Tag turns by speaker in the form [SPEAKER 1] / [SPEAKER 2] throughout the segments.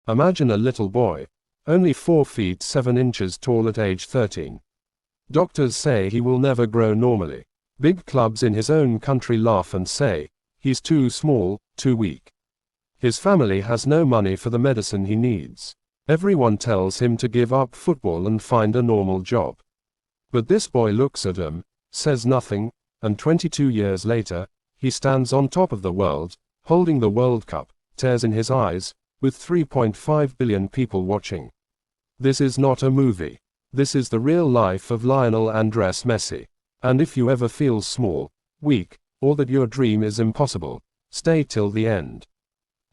[SPEAKER 1] Imagine a little boy, only 4 feet 7 inches tall at age 13. Doctors say he will never grow normally. Big clubs in his own country laugh and say, he's too small, too weak. His family has no money for the medicine he needs. Everyone tells him to give up football and find a normal job. But this boy looks at him, says nothing, and 22 years later, he stands on top of the world, holding the World Cup, tears in his eyes, with 3.5 billion people watching. This is not a movie. This is the real life of Lionel Andres Messi. And if you ever feel small, weak, or that your dream is impossible, stay till the end.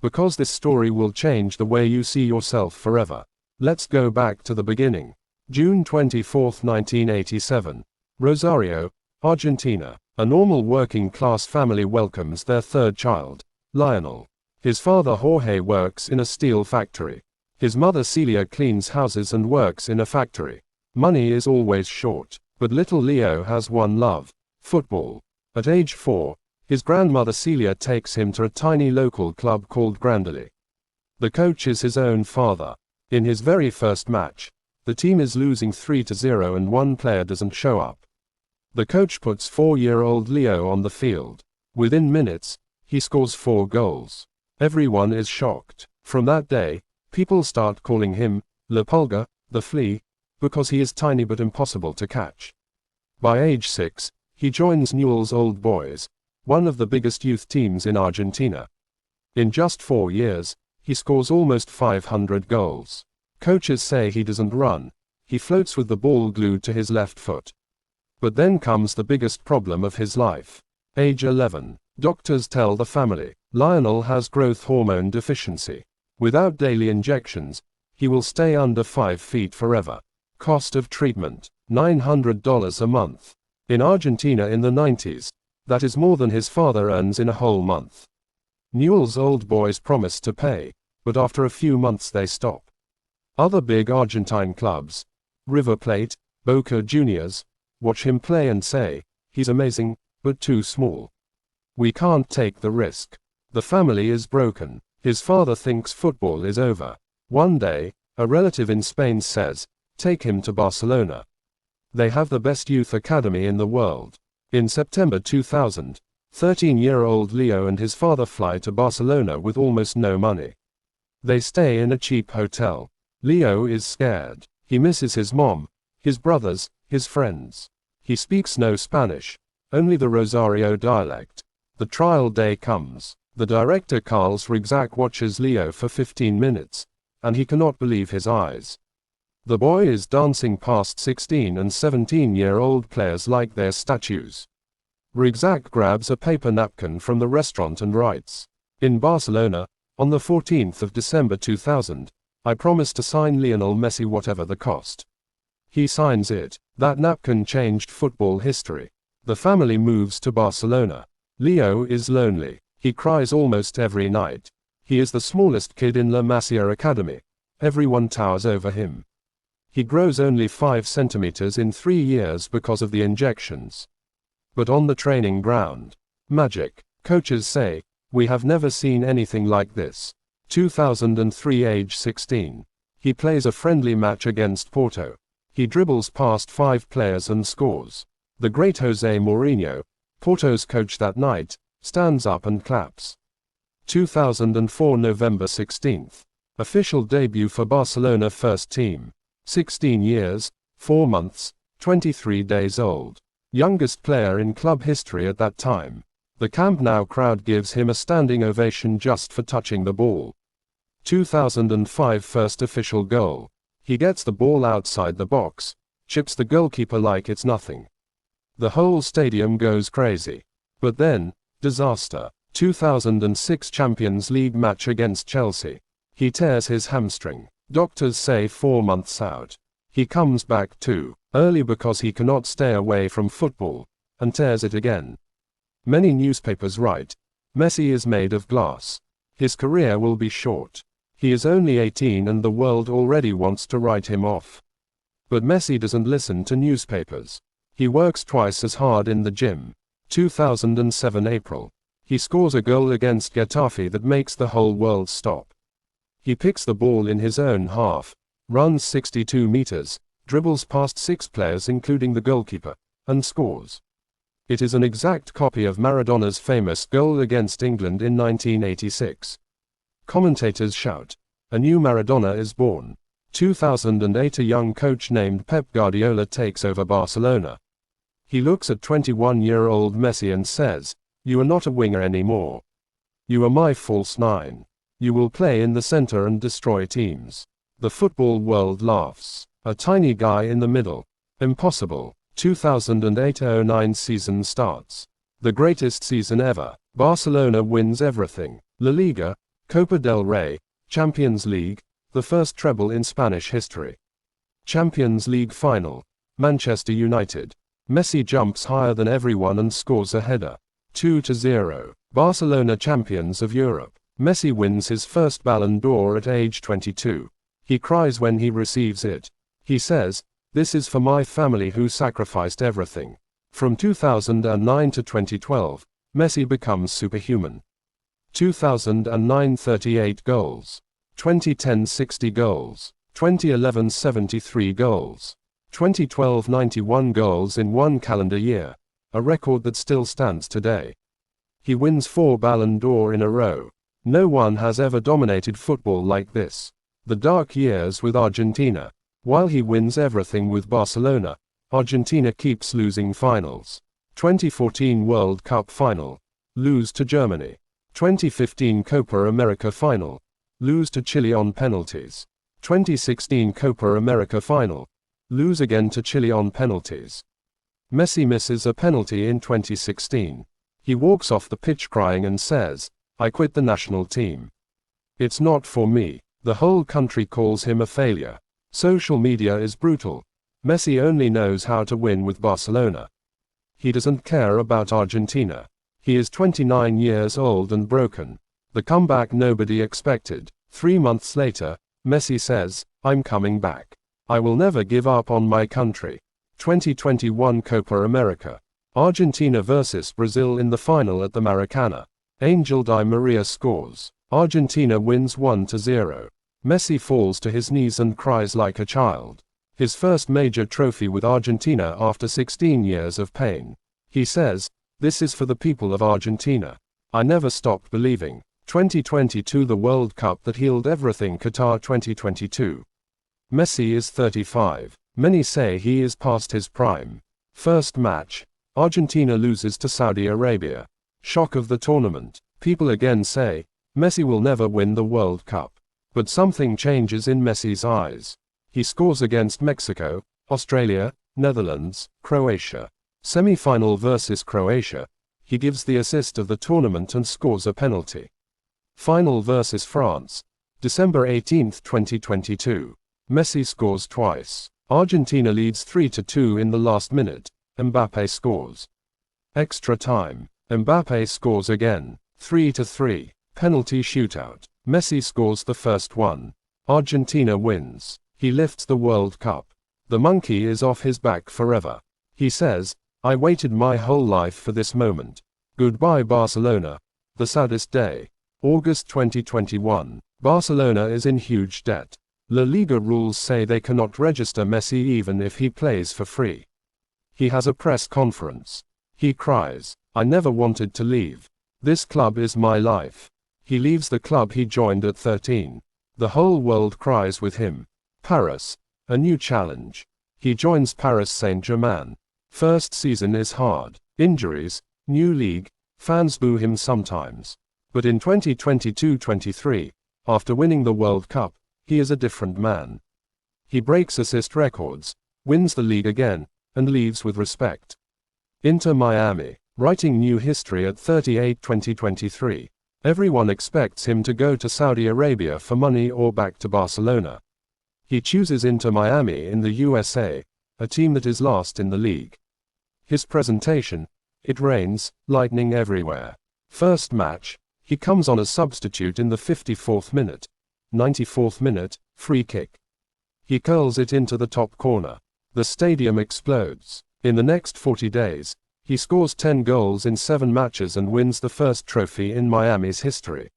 [SPEAKER 1] Because this story will change the way you see yourself forever. Let's go back to the beginning. June 24, 1987. Rosario, Argentina. A normal working-class family welcomes their third child, Lionel. His father Jorge works in a steel factory. His mother Celia cleans houses and works in a factory. Money is always short, but little Leo has one love: football. At age 4, his grandmother Celia takes him to a tiny local club called Grandoli. The coach is his own father. In his very first match, the team is losing 3-0 and one player doesn't show up. The coach puts 4-year-old Leo on the field. Within minutes, he scores 4 goals. Everyone is shocked. From that day, people start calling him La Pulga, the flea, because he is tiny but impossible to catch. By age 6, he joins Newell's Old Boys, one of the biggest youth teams in Argentina. In just 4 years, he scores almost 500 goals. Coaches say he doesn't run, he floats with the ball glued to his left foot. But then comes the biggest problem of his life. Age 11, doctors tell the family, Lionel has growth hormone deficiency. Without daily injections, he will stay under 5 feet forever. Cost of treatment, $900 a month. In Argentina in the 90s, that is more than his father earns in a whole month. Newell's Old Boys promise to pay, but after a few months they stop. Other big Argentine clubs, River Plate, Boca Juniors, watch him play and say, he's amazing, but too small. We can't take the risk. The family is broken. His father thinks football is over. One day, a relative in Spain says, take him to Barcelona. They have the best youth academy in the world. In September 2000, 13-year-old Leo and his father fly to Barcelona with almost no money. They stay in a cheap hotel. Leo is scared. He misses his mom, his brothers, his friends. He speaks no Spanish, only the Rosario dialect. The trial day comes. The director Carlos Rigzac watches Leo for 15 minutes, and he cannot believe his eyes. The boy is dancing past 16 and 17-year-old players like they're statues. Rigzac grabs a paper napkin from the restaurant and writes, in Barcelona, on the 14th of December 2000, I promise to sign Lionel Messi whatever the cost. He signs it. That napkin changed football history. The family moves to Barcelona. Leo is lonely. He cries almost every night. He is the smallest kid in La Masia Academy. Everyone towers over him. He grows only 5 centimeters in 3 years because of the injections. But on the training ground, magic. Coaches say, we have never seen anything like this. 2003, age 16. He plays a friendly match against Porto. He dribbles past 5 players and scores. The great Jose Mourinho, Porto's coach that night, stands up and claps. 2004, November 16th. Official debut for Barcelona first team. 16 years, 4 months, 23 days old. Youngest player in club history at that time. The Camp Nou crowd gives him a standing ovation just for touching the ball. 2005, first official goal. He gets the ball outside the box, chips the goalkeeper like it's nothing. The whole stadium goes crazy. But then, disaster. 2006 Champions League match against Chelsea. He tears his hamstring. Doctors say 4 months out. He comes back too early because he cannot stay away from football, and tears it again. Many newspapers write, Messi is made of glass. His career will be short. He is only 18 and the world already wants to write him off. But Messi doesn't listen to newspapers. He works twice as hard in the gym. 2007 April. He scores a goal against Getafe that makes the whole world stop. He picks the ball in his own half, runs 62 meters, dribbles past 6 players including the goalkeeper, and scores. It is an exact copy of Maradona's famous goal against England in 1986. Commentators shout, "A new Maradona is born." 2008, a young coach named Pep Guardiola takes over Barcelona. He looks at 21-year-old Messi and says, "You are not a winger anymore. You are my false nine. You will play in the center and destroy teams." The football world laughs. A tiny guy in the middle. Impossible. 2008-09 season starts. The greatest season ever. Barcelona wins everything. La Liga, Copa del Rey, Champions League, the first treble in Spanish history. Champions League final. Manchester United. Messi jumps higher than everyone and scores a header. 2-0. Barcelona champions of Europe. Messi wins his first Ballon d'Or at age 22. He cries when he receives it. He says, "This is for my family who sacrificed everything." From 2009 to 2012, Messi becomes superhuman. 2009 38 goals. 2010 60 goals. 2011 73 goals. 2012 91 goals in one calendar year, a record that still stands today. He wins 4 Ballon d'Or in a row. No one has ever dominated football like this. The dark years with Argentina. While he wins everything with Barcelona, Argentina keeps losing finals. 2014 World Cup final. Lose to Germany. 2015 Copa America final. Lose to Chile on penalties. 2016 Copa America final. Lose again to Chile on penalties. Messi misses a penalty in 2016. He walks off the pitch crying and says, "I quit the national team. It's not for me." The whole country calls him a failure. Social media is brutal. Messi only knows how to win with Barcelona. He doesn't care about Argentina. He is 29 years old and broken. The comeback nobody expected. 3 months later, Messi says, "I'm coming back. I will never give up on my country." 2021 Copa America. Argentina vs Brazil in the final at the Maracanã. Angel Di Maria scores. Argentina wins 1-0. Messi falls to his knees and cries like a child. His first major trophy with Argentina after 16 years of pain. He says, "This is for the people of Argentina. I never stopped believing." 2022 The World Cup that healed everything. Qatar 2022. Messi is 35. Many say he is past his prime. First match. Argentina loses to Saudi Arabia. Shock of the tournament. People again say, Messi will never win the World Cup. But something changes in Messi's eyes. He scores against Mexico, Australia, Netherlands, Croatia. Semi-final versus Croatia. He gives the assist of the tournament and scores a penalty. Final versus France. December 18, 2022. Messi scores twice. Argentina leads 3-2 in the last minute. Mbappe scores. Extra time. Mbappe scores again. 3-3. Penalty shootout. Messi scores the first one. Argentina wins. He lifts the World Cup. The monkey is off his back forever. He says, "I waited my whole life for this moment. Goodbye Barcelona." The saddest day. August 2021. Barcelona is in huge debt. La Liga rules say they cannot register Messi even if he plays for free. He has a press conference. He cries, "I never wanted to leave. This club is my life." He leaves the club he joined at 13. The whole world cries with him. Paris. A new challenge. He joins Paris Saint-Germain. First season is hard. Injuries, new league, fans boo him sometimes. But in 2022-23, after winning the World Cup, he is a different man. He breaks assist records, wins the league again, and leaves with respect. Inter Miami. Writing new history at 38 2023. Everyone expects him to go to Saudi Arabia for money or back to Barcelona. He chooses Inter Miami in the USA, a team that is last in the league. His presentation, it rains, lightning everywhere. First match, he comes on as substitute in the 54th minute. 94th minute, free kick. He curls it into the top corner. The stadium explodes. In the next 40 days, he scores 10 goals in 7 matches and wins the first trophy in Miami's history.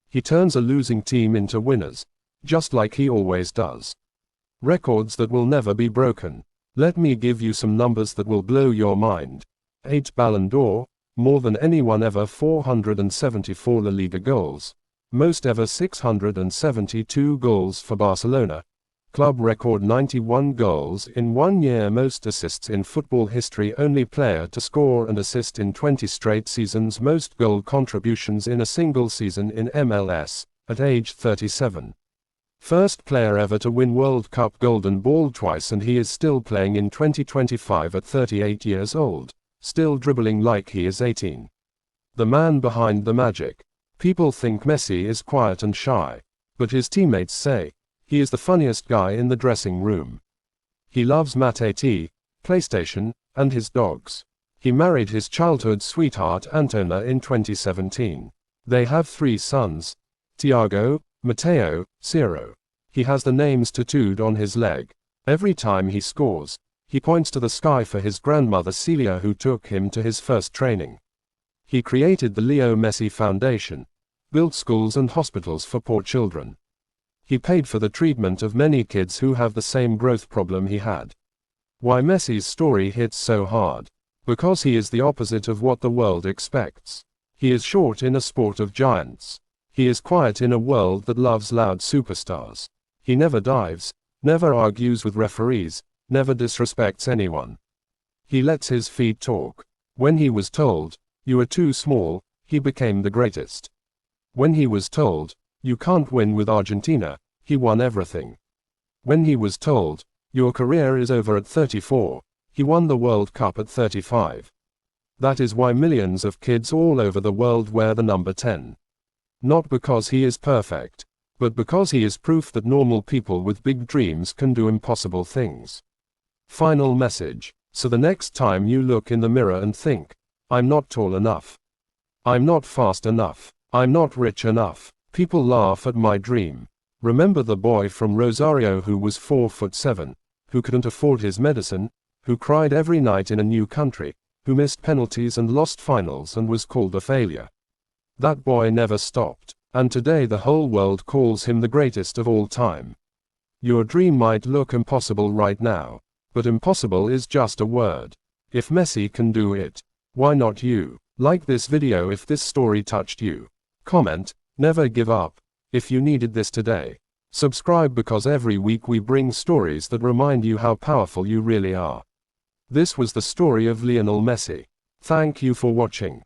[SPEAKER 1] He turns a losing team into winners, just like he always does. Records that will never be broken. Let me give you some numbers that will blow your mind. 8 Ballon d'Or, more than anyone ever. 474 La Liga goals, most ever. 672 goals for Barcelona. Club record 91 goals in 1 year. Most assists in football history. Only player to score and assist in 20 straight seasons. Most goal contributions in a single season in MLS, at age 37. First player ever to win World Cup Golden Ball twice, and he is still playing in 2025 at 38 years old, still dribbling like he is 18. The man behind the magic. People think Messi is quiet and shy, but his teammates say he is the funniest guy in the dressing room. He loves mate, PlayStation, and his dogs. He married his childhood sweetheart Antona in 2017. They have 3 sons, Tiago, Mateo, Ciro. He has the names tattooed on his leg. Every time he scores, he points to the sky for his grandmother Celia, who took him to his first training. He created the Leo Messi Foundation, built schools and hospitals for poor children. He paid for the treatment of many kids who have the same growth problem he had. Why Messi's story hits so hard? Because he is the opposite of what the world expects. He is short in a sport of giants. He is quiet in a world that loves loud superstars. He never dives, never argues with referees, never disrespects anyone. He lets his feet talk. When he was told, "You are too small," he became the greatest. When he was told, "You can't win with Argentina," he won everything. When he was told, "Your career is over at 34," he won the World Cup at 35. That is why millions of kids all over the world wear the number 10. Not because he is perfect, but because he is proof that normal people with big dreams can do impossible things. Final message. So the next time you look in the mirror and think, "I'm not tall enough. I'm not fast enough. I'm not rich enough. People laugh at my dream." Remember the boy from Rosario who was 4'7", who couldn't afford his medicine, who cried every night in a new country, who missed penalties and lost finals and was called a failure. That boy never stopped, and today the whole world calls him the greatest of all time. Your dream might look impossible right now, but impossible is just a word. If Messi can do it, why not you? Like this video if this story touched you. Comment, never give up, if you needed this today. Subscribe because every week we bring stories that remind you how powerful you really are. This was the story of Lionel Messi. Thank you for watching.